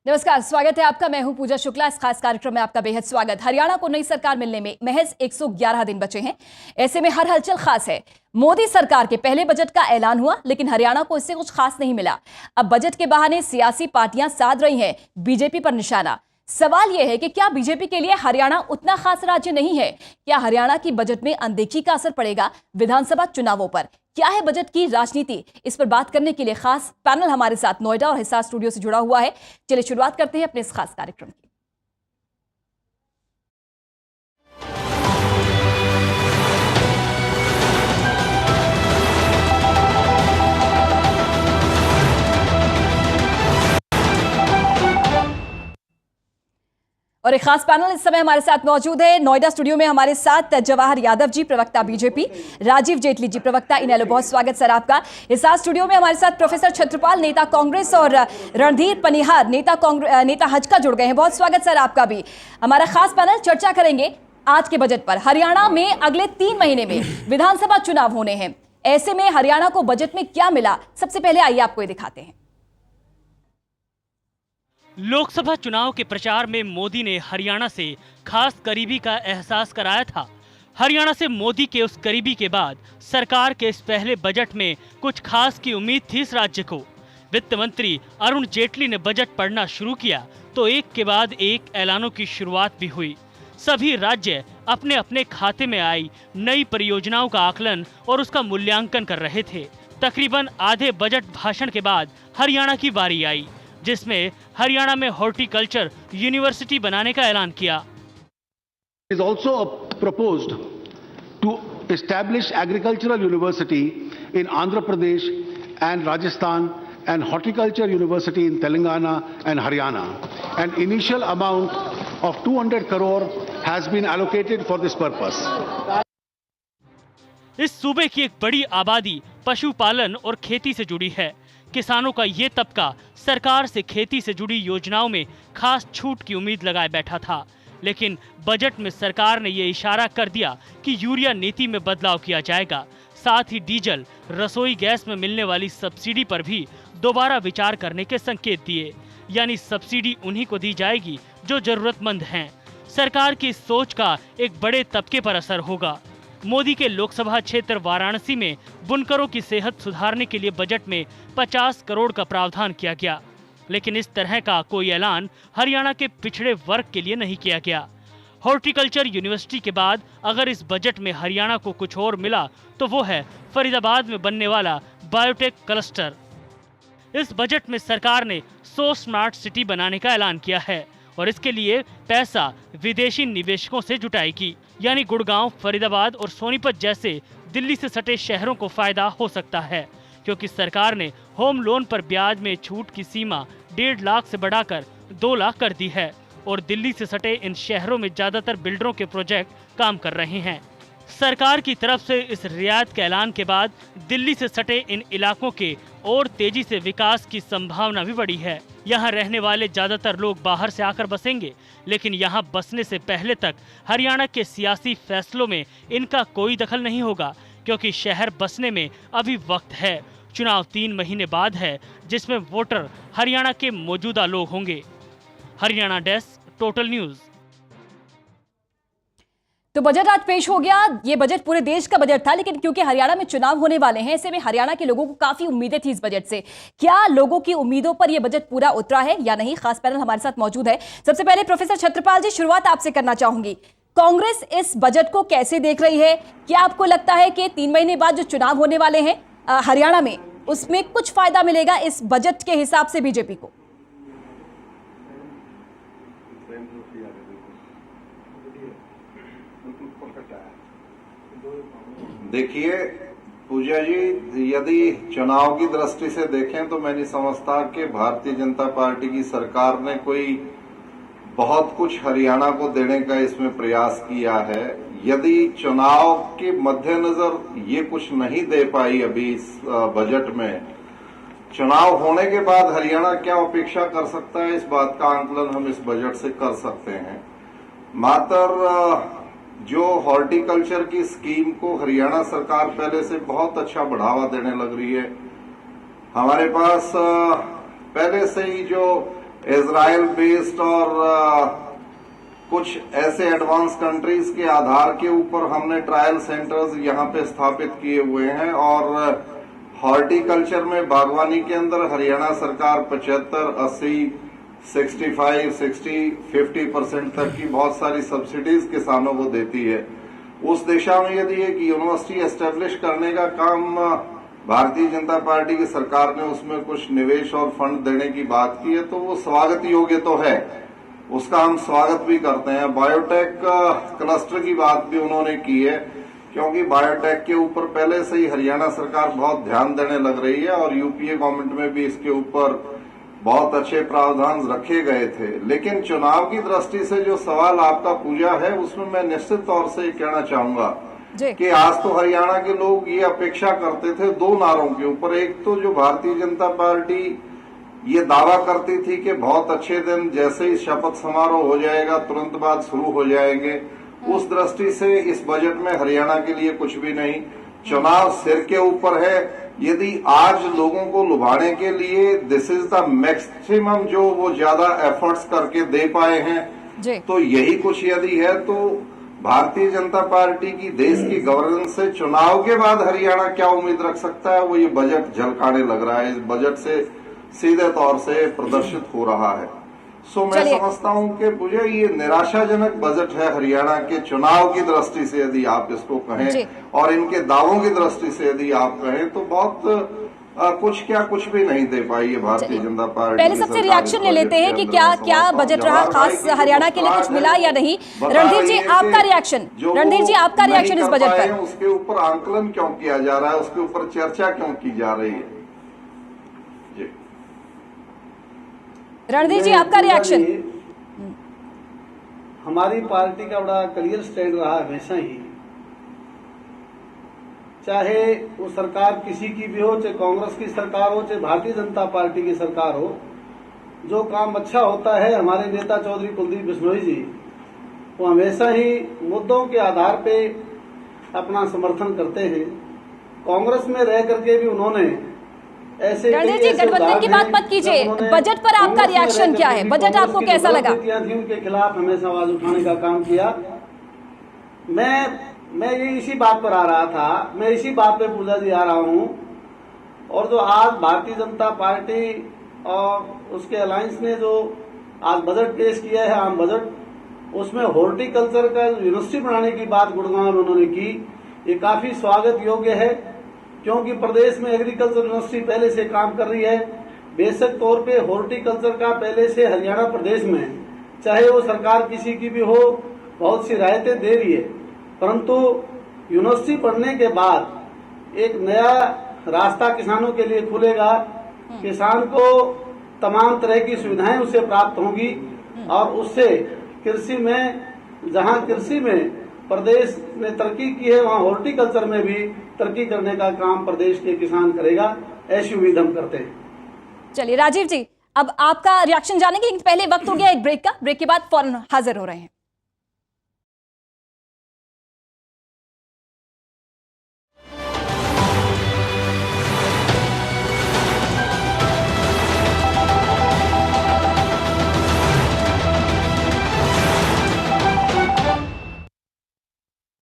नमस्कार, स्वागत है आपका। मैं हूं पूजा शुक्ला। इस खास कार्यक्रम में आपका बेहद स्वागत। हरियाणा को नई सरकार मिलने में महज 111 दिन बचे हैं। ऐसे में हर हलचल खास है। मोदी सरकार के पहले बजट का ऐलान हुआ, लेकिन हरियाणा को इससे कुछ खास नहीं मिला। अब बजट के बहाने सियासी पार्टियां साध रही हैं बीजेपी पर निशाना। सवाल यह है कि क्या बीजेपी के लिए हरियाणा उतना खास राज्य नहीं है? क्या हरियाणा की बजट में अनदेखी का असर पड़ेगा विधानसभा चुनावों पर? क्या है बजट की राजनीति? इस पर बात करने के लिए खास पैनल हमारे साथ नोएडा और हिसार स्टूडियो से जुड़ा हुआ है। चलिए शुरुआत करते हैं अपने इस खास कार्यक्रम की। और एक खास पैनल इस समय हमारे साथ मौजूद है। नोएडा स्टूडियो में हमारे साथ जवाहर यादव जी, प्रवक्ता बीजेपी, राजीव जेटली जी, प्रवक्ता इनेलो। बहुत स्वागत सर आपका। हिसार स्टूडियो में हमारे साथ प्रोफेसर छत्रपाल, नेता कांग्रेस, और रणधीर पनिहार, नेता हजका, जुड़ गए हैं। बहुत स्वागत सर आपका भी। हमारा खास पैनल चर्चा करेंगे आज के बजट पर। हरियाणा में अगले 3 महीने में विधानसभा चुनाव होने हैं। ऐसे में हरियाणा को बजट में क्या मिला, सबसे पहले आइए आपको ये दिखाते हैं। लोकसभा चुनाव के प्रचार में मोदी ने हरियाणा से खास करीबी का एहसास कराया था। हरियाणा से मोदी के उस करीबी के बाद सरकार के इस पहले बजट में कुछ खास की उम्मीद थी इस राज्य को। वित्त मंत्री अरुण जेटली ने बजट पढ़ना शुरू किया तो एक के बाद एक ऐलानों की शुरुआत भी हुई। सभी राज्य अपने अपने खाते में आई नई परियोजनाओं का आकलन और उसका मूल्यांकन कर रहे थे। तकरीबन आधे बजट भाषण के बाद हरियाणा की बारी आई, जिसमें हरियाणा में हॉर्टिकल्चर यूनिवर्सिटी बनाने का ऐलान किया। It is also proposed to establish agricultural university in Andhra Pradesh and Rajasthan and horticulture university in Telangana and Haryana. An initial amount of 200 crore has been allocated for this purpose. इस सूबे की एक बड़ी आबादी पशुपालन और खेती से जुड़ी है। किसानों का ये तबका सरकार से खेती से जुड़ी योजनाओं में खास छूट की उम्मीद लगाए बैठा था, लेकिन बजट में सरकार ने ये इशारा कर दिया कि यूरिया नीति में बदलाव किया जाएगा। साथ ही डीजल, रसोई गैस में मिलने वाली सब्सिडी पर भी दोबारा विचार करने के संकेत दिए। यानी सब्सिडी उन्हीं को दी जाएगी जो जरूरतमंद हैं। सरकार की इस सोच का एक बड़े तबके पर असर होगा। मोदी के लोकसभा क्षेत्र वाराणसी में बुनकरों की सेहत सुधारने के लिए बजट में 50 करोड़ का प्रावधान किया गया, लेकिन इस तरह का कोई ऐलान हरियाणा के पिछड़े वर्ग के लिए नहीं किया गया। हॉर्टिकल्चर यूनिवर्सिटी के बाद अगर इस बजट में हरियाणा को कुछ और मिला तो वो है फरीदाबाद में बनने वाला बायोटेक क्लस्टर। इस बजट में सरकार ने 100 स्मार्ट सिटी बनाने का ऐलान किया है और इसके लिए पैसा विदेशी निवेशकों से जुटाएगी। यानी गुड़गांव, फरीदाबाद और सोनीपत जैसे दिल्ली से सटे शहरों को फायदा हो सकता है, क्योंकि सरकार ने होम लोन पर ब्याज में छूट की सीमा 1.5 लाख से बढ़ाकर 2 लाख कर दी है और दिल्ली से सटे इन शहरों में ज्यादातर बिल्डरों के प्रोजेक्ट काम कर रहे हैं। सरकार की तरफ से इस रियायत के ऐलान के बाद दिल्ली से सटे इन इलाकों के और तेजी से विकास की संभावना भी बढ़ी है। यहाँ रहने वाले ज्यादातर लोग बाहर से आकर बसेंगे, लेकिन यहाँ बसने से पहले तक हरियाणा के सियासी फैसलों में इनका कोई दखल नहीं होगा, क्योंकि शहर बसने में अभी वक्त है। चुनाव 3 महीने बाद है, जिसमें वोटर हरियाणा के मौजूदा लोग होंगे। Haryana desk, total news. तो बजट आज पेश हो गया। ये बजट पूरे देश का बजट था, लेकिन क्योंकि हरियाणा में चुनाव होने वाले हैं, ऐसे में हरियाणा के लोगों को काफी उम्मीदें थी इस बजट से। क्या लोगों की उम्मीदों पर यह बजट पूरा उतरा है या नहीं? खास पैनल हमारे साथ मौजूद है। सबसे पहले प्रोफेसर छत्रपाल जी, शुरुआत आपसे करना चाहूंगी। कांग्रेस इस बजट को कैसे देख रही है? क्या आपको लगता है कि 3 महीने बाद जो चुनाव होने वाले हैं हरियाणा में, उसमें कुछ फायदा मिलेगा इस बजट के हिसाब से बीजेपी को? देखिए पूजा जी, यदि चुनाव की दृष्टि से देखें तो मैं नहीं समझता कि भारतीय जनता पार्टी की सरकार ने कोई बहुत कुछ हरियाणा को देने का इसमें प्रयास किया है। यदि चुनाव के मद्देनजर ये कुछ नहीं दे पाई अभी इस बजट में, चुनाव होने के बाद हरियाणा क्या अपेक्षा कर सकता है, इस बात का आंकलन हम इस बजट से कर सकते हैं। मात्र जो हॉर्टिकल्चर की स्कीम को हरियाणा सरकार पहले से बहुत अच्छा बढ़ावा देने लग रही है। हमारे पास पहले से ही जो इजराइल बेस्ड और कुछ ऐसे एडवांस कंट्रीज के आधार के ऊपर हमने ट्रायल सेंटर्स यहाँ पे स्थापित किए हुए हैं और हॉर्टिकल्चर में बागवानी के अंदर हरियाणा सरकार 75, 80, 65, 60, 50% तक की बहुत सारी सब्सिडीज किसानों को देती है। उस दिशा में यदि एक यूनिवर्सिटी एस्टेब्लिश करने का काम भारतीय जनता पार्टी की सरकार ने उसमें कुछ निवेश और फंड देने की बात की है तो वो स्वागत योग्य तो है, उसका हम स्वागत भी करते हैं। बायोटेक क्लस्टर की बात भी उन्होंने की है क्योंकि बायोटेक के ऊपर पहले से ही हरियाणा सरकार बहुत ध्यान देने लग रही है और यूपीए गवर्नमेंट में भी इसके ऊपर बहुत अच्छे प्रावधान रखे गए थे। लेकिन चुनाव की दृष्टि से जो सवाल आपका पूजा है उसमें मैं निश्चित तौर से कहना चाहूंगा कि आज तो हरियाणा के लोग ये अपेक्षा करते थे दो नारों के ऊपर। एक तो जो भारतीय जनता पार्टी ये दावा करती थी कि बहुत अच्छे दिन जैसे ही शपथ समारोह हो जाएगा तुरंत बाद शुरू हो जाएंगे, उस दृष्टि से इस बजट में हरियाणा के लिए कुछ भी नहीं। चुनाव सिर के ऊपर है। यदि आज लोगों को लुभाने के लिए दिस इज द मैक्सिमम जो वो ज्यादा एफर्ट्स करके दे पाए हैं तो यही कुछ यदि है तो भारतीय जनता पार्टी की देश की गवर्नेंस से चुनाव के बाद हरियाणा क्या उम्मीद रख सकता है वो ये बजट झलकाने लग रहा है। इस बजट से सीधे तौर से प्रदर्शित हो रहा है। सो मैं समझता हूं कि मुझे ये निराशाजनक बजट है हरियाणा के चुनाव की दृष्टि से यदि आप इसको कहें और इनके दावों की दृष्टि से यदि आप कहें तो बहुत कुछ भी नहीं दे पाई है भारतीय जनता पार्टी। पहले सबसे रिएक्शन ले लेते हैं कि क्या बजट रहा, खास हरियाणा के लिए कुछ मिला या नहीं। रणधीर जी आपका रिएक्शन, इस बजट पर, उसके ऊपर आंकलन क्यों किया जा रहा है, उसके ऊपर चर्चा क्यों की जा रही है? रणधीर जी आपका रिएक्शन। हमारी पार्टी का बड़ा क्लियर स्टैंड रहा हमेशा ही, चाहे वो सरकार किसी की भी हो, चाहे कांग्रेस की सरकार हो, चाहे भारतीय जनता पार्टी की सरकार हो, जो काम अच्छा होता है हमारे नेता चौधरी कुलदीप बिश्नोई जी वो हमेशा ही मुद्दों के आधार पे अपना समर्थन करते हैं। कांग्रेस में रह करके भी उन्होंने ऐसे रणधीर जी गठबंधन की बात मत कीजिए, बजट पर आपका रिएक्शन क्या है? बजट आपको कैसा लगा? उनके खिलाफ हमेशा आवाज उठाने का काम किया। मैं ये इसी बात पर आ रहा था, मैं इसी बात पे पूजा जी आ रहा हूँ। और जो आज भारतीय जनता पार्टी और उसके अलायंस ने जो आज बजट पेश किया है, आम बजट, उसमें हॉर्टिकल्चर का यूनिवर्सिटी बनाने की बात गुड़गांव में उन्होंने की, ये काफी स्वागत योग्य है क्योंकि प्रदेश में एग्रीकल्चर यूनिवर्सिटी पहले से काम कर रही है। बेशक तौर पे हॉर्टिकल्चर का पहले से हरियाणा प्रदेश में चाहे वो सरकार किसी की भी हो बहुत सी राहतें दे रही है, परंतु यूनिवर्सिटी पढ़ने के बाद एक नया रास्ता किसानों के लिए खुलेगा। किसान को तमाम तरह की सुविधाएं उससे प्राप्त होंगी और उससे कृषि में, जहां कृषि में प्रदेश ने तरक्की की है वहां हॉर्टिकल्चर में भी तरक्की करने का काम प्रदेश के किसान करेगा, ऐसी उम्मीद हम करते हैं। चलिए राजीव जी अब आपका रिएक्शन जानेंगे, लेकिन पहले वक्त हो गया एक ब्रेक का। ब्रेक के बाद फौरन हाजिर हो रहे हैं।